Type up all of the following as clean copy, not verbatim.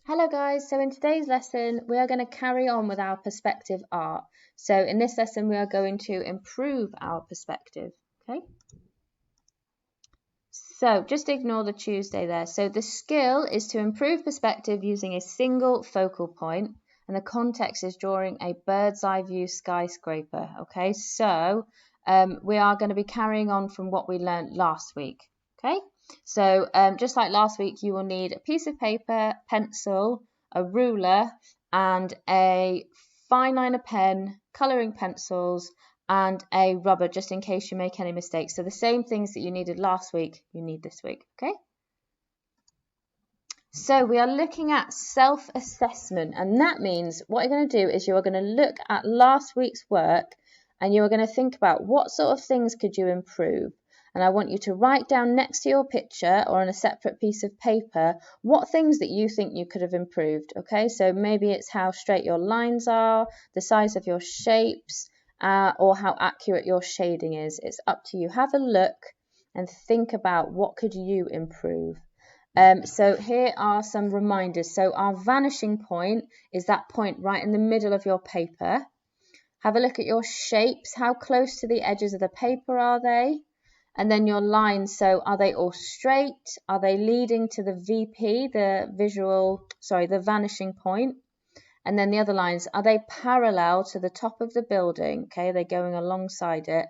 Hello guys, so in today's lesson we are going to carry on with our perspective art. So in this lesson we are going to improve our perspective, okay? So just ignore the Tuesday there. So the skill is to improve perspective using a single focal point, and the context is drawing a bird's eye view skyscraper, okay? So we are going to be carrying on from what we learned last week, okay? So just like last week, you will need a piece of paper, pencil, a ruler, and a fine liner pen, colouring pencils, and a rubber just in case you make any mistakes. So the same things that you needed last week, you need this week, okay? So we are looking at self-assessment, and that means what you're going to do is you are going to look at last week's work and you are going to think about what sort of things could you improve. And I want you to write down next to your picture or on a separate piece of paper what things that you think you could have improved, okay? So maybe it's how straight your lines are, the size of your shapes, or how accurate your shading is. It's up to you. Have a look and think about what could you improve. So here are some reminders. So our vanishing point is that point right in the middle of your paper. Have a look at your shapes. How close to the edges of the paper are they? And then your lines, so are they all straight? Are they leading to the VP, the vanishing point? And then the other lines, are they parallel to the top of the building? Okay, they're going alongside it.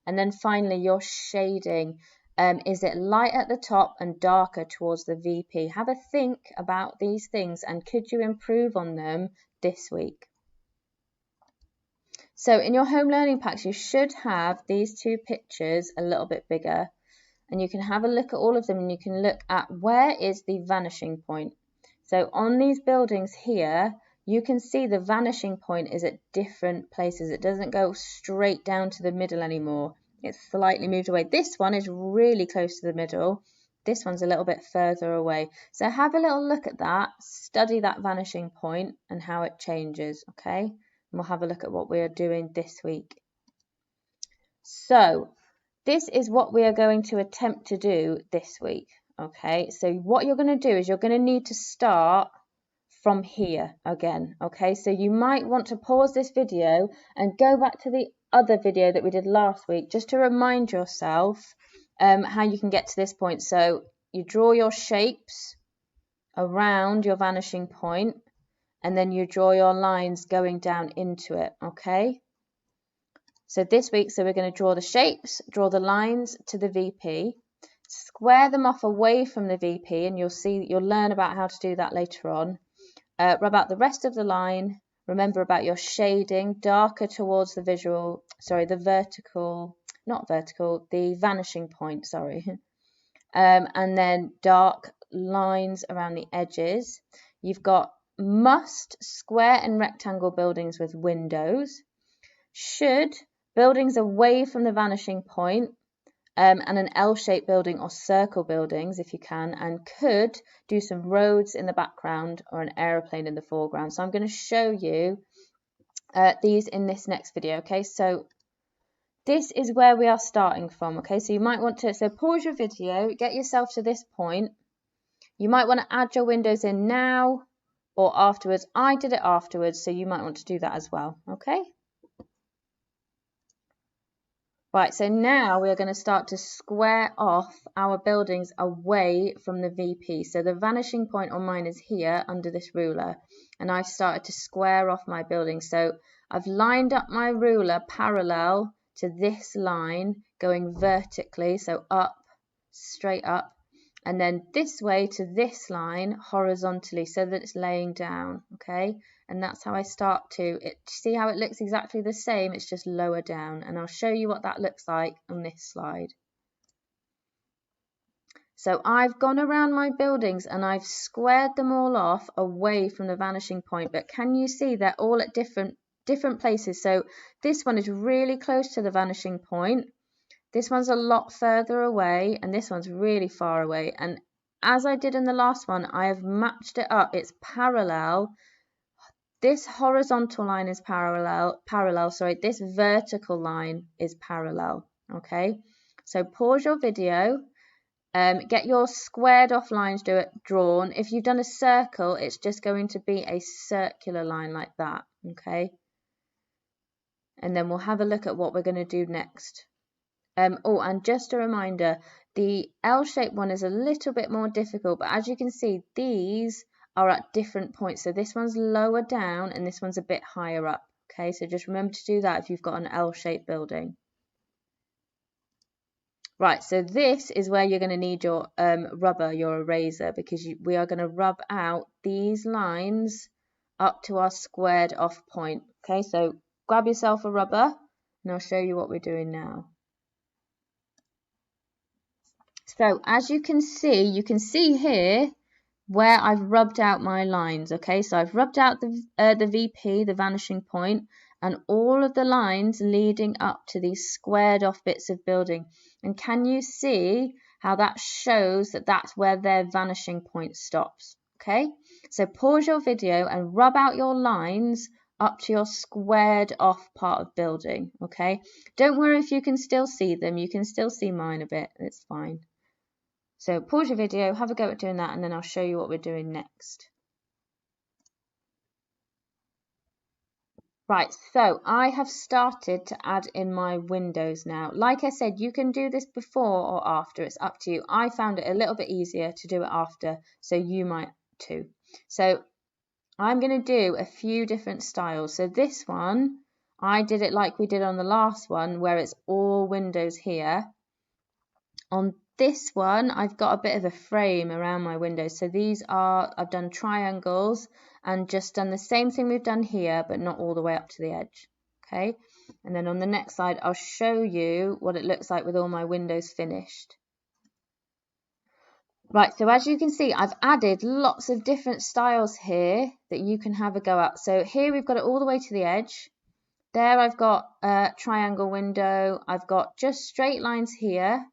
And then finally, your shading. Is it light at the top and darker towards the VP? Have a think about these things and could you improve on them this week? So in your home learning packs, you should have these two pictures a little bit bigger. And you can have a look at all of them and you can look at where is the vanishing point. So on these buildings here, you can see the vanishing point is at different places. It doesn't go straight down to the middle anymore. It's slightly moved away. This one is really close to the middle. This one's a little bit further away. So have a little look at that, study that vanishing point and how it changes, okay? And we'll have a look at what we are doing this week. So this is what we are going to attempt to do this week, okay? So what you're going to do is you're going to need to start from here again, okay? So you might want to pause this video and go back to the other video that we did last week just to remind yourself how you can get to this point. So you draw your shapes around your vanishing point and then you draw your lines going down into it, okay? So this week, we're going to draw the shapes, draw the lines to the VP, square them off away from the VP, and you'll learn about how to do that later on. Rub out the rest of the line. Remember about your shading, darker towards the vanishing point, and then dark lines around the edges. You've got must, square and rectangle buildings with windows. Should, buildings away from the vanishing point, and an L-shaped building or circle buildings if you can, and could do some roads in the background or an aeroplane in the foreground. So I'm going to show you these in this next video, okay? So this is where we are starting from, okay? So you might want to, pause your video, get yourself to this point. You might want to add your windows in now or afterwards. I did it afterwards, so you might want to do that as well, okay? Right, so now we are going to start to square off our buildings away from the VP. So the vanishing point on mine is here under this ruler, and I've started to square off my building. So I've lined up my ruler parallel to this line going vertically, so up, straight up, and then this way to this line horizontally so that it's laying down, okay? And that's how I start to see how it looks exactly the same, it's just lower down, and I'll show you what that looks like on this slide. So I've gone around my buildings and I've squared them all off away from the vanishing point, but can you see they're all at different places? So this one is really close to the vanishing point, this one's a lot further away, and this one's really far away. And as I did in the last one, I have matched it up. It's parallel. This horizontal line is parallel, this vertical line is parallel, okay? So pause your video, Get your squared off lines drawn. If you've done a circle, it's just going to be a circular line like that, okay? And then we'll have a look at what we're going to do next. Oh, and just a reminder, the L-shaped one is a little bit more difficult, but as you can see, these are at different points. So this one's lower down and this one's a bit higher up, okay? So just remember to do that if you've got an L-shaped building. Right, so this is where you're going to need your rubber, your eraser, because we are going to rub out these lines up to our squared off point. Okay, so grab yourself a rubber and I'll show you what we're doing now. So as you can see here where I've rubbed out my lines. Okay, so I've rubbed out the VP, the vanishing point, and all of the lines leading up to these squared off bits of building. And can you see how that shows that that's where their vanishing point stops? Okay, so pause your video and rub out your lines up to your squared off part of building. Okay, don't worry if you can still see them. You can still see mine a bit. It's fine. So pause your video, have a go at doing that, and then I'll show you what we're doing next. Right, so I have started to add in my windows now. Like I said, you can do this before or after, it's up to you. I found it a little bit easier to do it after, so you might too. So I'm going to do a few different styles. So this one, I did it like we did on the last one, where it's all windows here. On this one, I've got a bit of a frame around my windows. So these are, I've done triangles and just done the same thing we've done here, but not all the way up to the edge. Okay, and then on the next side, I'll show you what it looks like with all my windows finished. Right, so as you can see, I've added lots of different styles here that you can have a go at. So here we've got it all the way to the edge. There I've got a triangle window. I've got just straight lines here.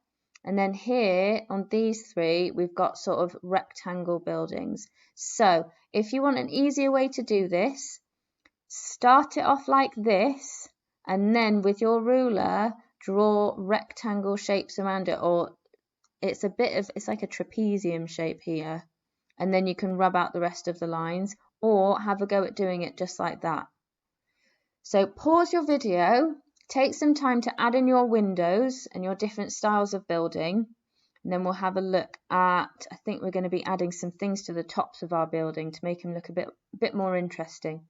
And then here on these three, we've got sort of rectangle buildings. So if you want an easier way to do this, start it off like this, and then with your ruler, draw rectangle shapes around it, or it's like a trapezium shape here. And then you can rub out the rest of the lines, or have a go at doing it just like that. So pause your video. Take some time to add in your windows and your different styles of building, and then we'll have a look at, I think we're going to be adding some things to the tops of our building to make them look a bit more interesting.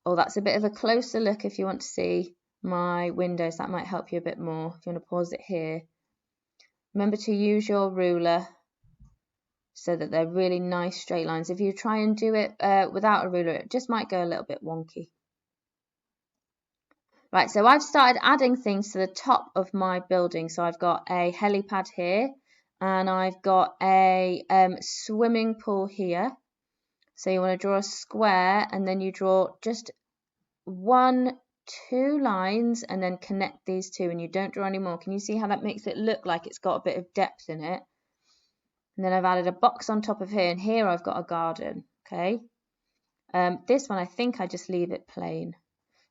Oh, that's a bit of a closer look if you want to see my windows. That might help you a bit more. If you want to pause it here. Remember to use your ruler so that they're really nice straight lines. If you try and do it without a ruler, it just might go a little bit wonky. Right, so I've started adding things to the top of my building. So I've got a helipad here, and I've got a swimming pool here. So you want to draw a square, and then you draw just 1, 2 lines, and then connect these two, and you don't draw any more. Can you see how that makes it look like it's got a bit of depth in it? And then I've added a box on top of here, and here I've got a garden, okay? This one, I think I just leave it plain.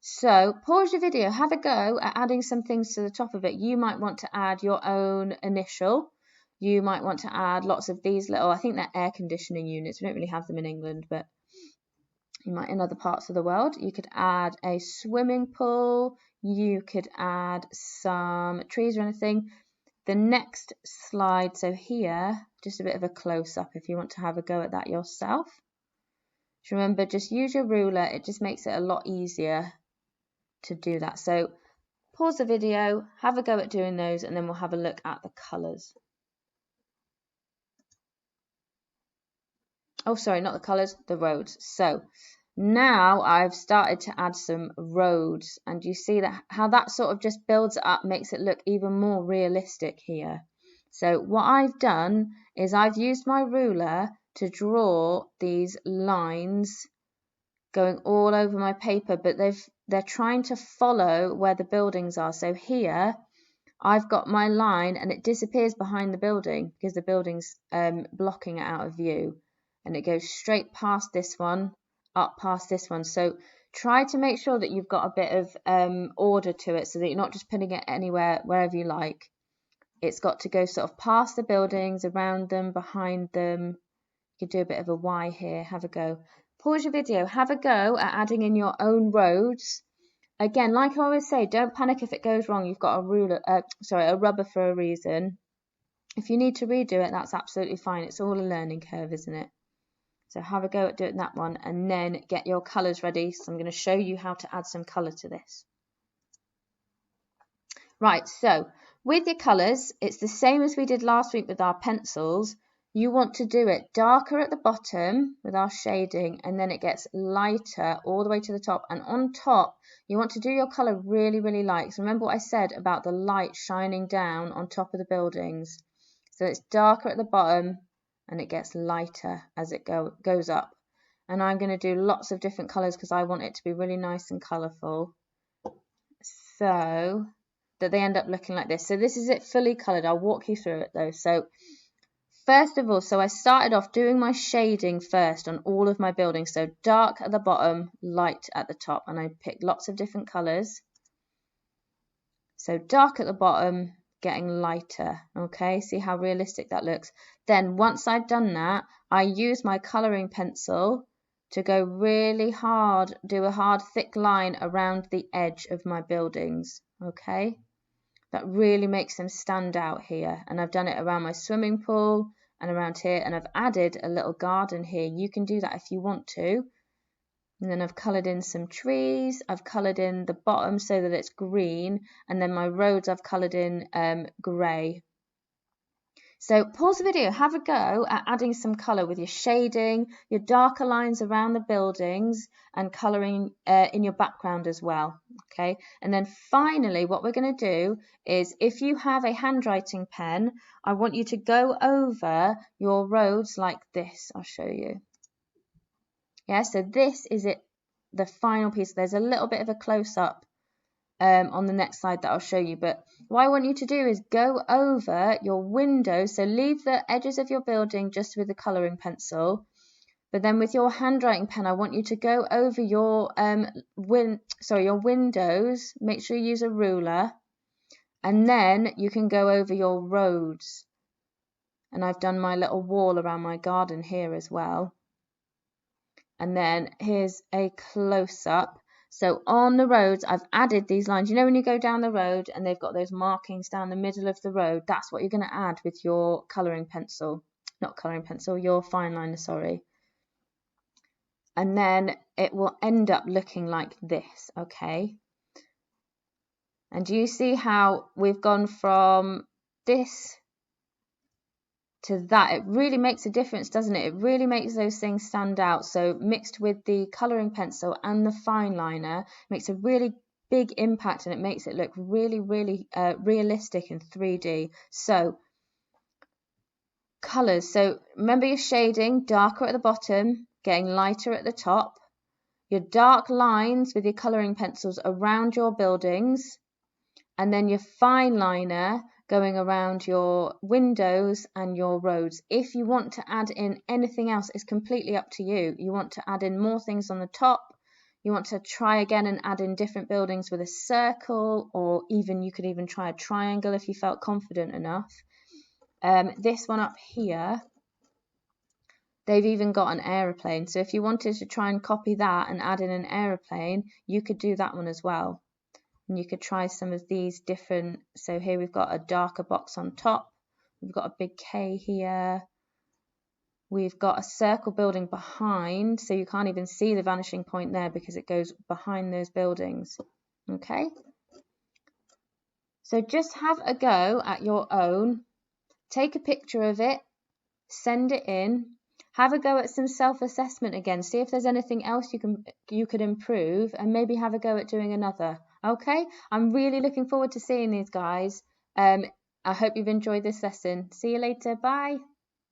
So pause your video, have a go at adding some things to the top of it. You might want to add your own initial. You might want to add lots of these little, I think they're air conditioning units. We don't really have them in England, but you might in other parts of the world. You could add a swimming pool. You could add some trees or anything. The next slide, so here, just a bit of a close-up if you want to have a go at that yourself. Just remember, just use your ruler. It just makes it a lot easier to do that. So pause the video, have a go at doing those, and then we'll have a look at the colours. Oh, sorry, not the colours, the roads. So now I've started to add some roads, and you see that how that sort of just builds it up, makes it look even more realistic here. So what I've done is I've used my ruler to draw these lines going all over my paper, but they're trying to follow where the buildings are. So here I've got my line, and it disappears behind the building because the building's blocking it out of view, and it goes straight past this one, up past this one. So try to make sure that you've got a bit of order to it so that you're not just putting it anywhere, wherever you like. It's got to go sort of past the buildings, around them, behind them. You could do a bit of a Y here. Have a go. Pause your video. Have a go at adding in your own roads. Again, like I always say, don't panic if it goes wrong. You've got a rubber for a reason. If you need to redo it, that's absolutely fine. It's all a learning curve, isn't it? So have a go at doing that one and then get your colours ready. So I'm going to show you how to add some colour to this. Right, so with your colours, it's the same as we did last week with our pencils. You want to do it darker at the bottom with our shading, and then it gets lighter all the way to the top. And on top, you want to do your colour really, really light. So remember what I said about the light shining down on top of the buildings. So it's darker at the bottom and it gets lighter as it goes up. And I'm going to do lots of different colours because I want it to be really nice and colourful. So that they end up looking like this. So this is it fully coloured. I'll walk you through it though. So first of all, so I started off doing my shading first on all of my buildings. So dark at the bottom, light at the top. And I picked lots of different colours. So dark at the bottom, getting lighter. Okay, see how realistic that looks. Then once I'd done that, I used my colouring pencil to go really hard, do a hard thick line around the edge of my buildings. Okay, that really makes them stand out here. And I've done it around my swimming pool and around here, and I've added a little garden here. You can do that if you want to. And then I've coloured in some trees. I've coloured in the bottom so that it's green, and then my roads I've coloured in grey. So pause the video, have a go at adding some colour with your shading, your darker lines around the buildings, and colouring in your background as well. Okay, and then finally what we're going to do is, if you have a handwriting pen, I want you to go over your roads like this. I'll show you. Yeah, so this is it, the final piece. There's a little bit of a close-up on the next slide that I'll show you, but what I want you to do is go over your windows. So leave the edges of your building just with the colouring pencil, but then with your handwriting pen, I want you to go over your your windows. Make sure you use a ruler, and then you can go over your roads. And I've done my little wall around my garden here as well. And then here's a close-up. So on the roads, I've added these lines. You know when you go down the road and they've got those markings down the middle of the road? That's what you're going to add with your colouring pencil. Not colouring pencil, your fine liner, sorry. And then it will end up looking like this, okay? And do you see how we've gone from this to that? It really makes a difference, doesn't it? It really makes those things stand out. So mixed with the colouring pencil and the fine liner makes a really big impact, and it makes it look really, really realistic in 3D. So colours. So remember your shading, darker at the bottom, getting lighter at the top. Your dark lines with your colouring pencils around your buildings, and then your fine liner going around your windows and your roads. If you want to add in anything else, it's completely up to you. You want to add in more things on the top. You want to try again and add in different buildings with a circle, or even you could even try a triangle if you felt confident enough. This one up here, they've even got an aeroplane. So if you wanted to try and copy that and add in an aeroplane, you could do that one as well. And you could try some of these different. So here we've got a darker box on top. We've got a big K here. We've got a circle building behind, so you can't even see the vanishing point there because it goes behind those buildings. Okay. So just have a go at your own. Take a picture of it. Send it in. Have a go at some self-assessment again. See if there's anything else you could improve, and maybe have a go at doing another. Okay, I'm really looking forward to seeing these guys. I hope you've enjoyed this lesson. See you later. Bye.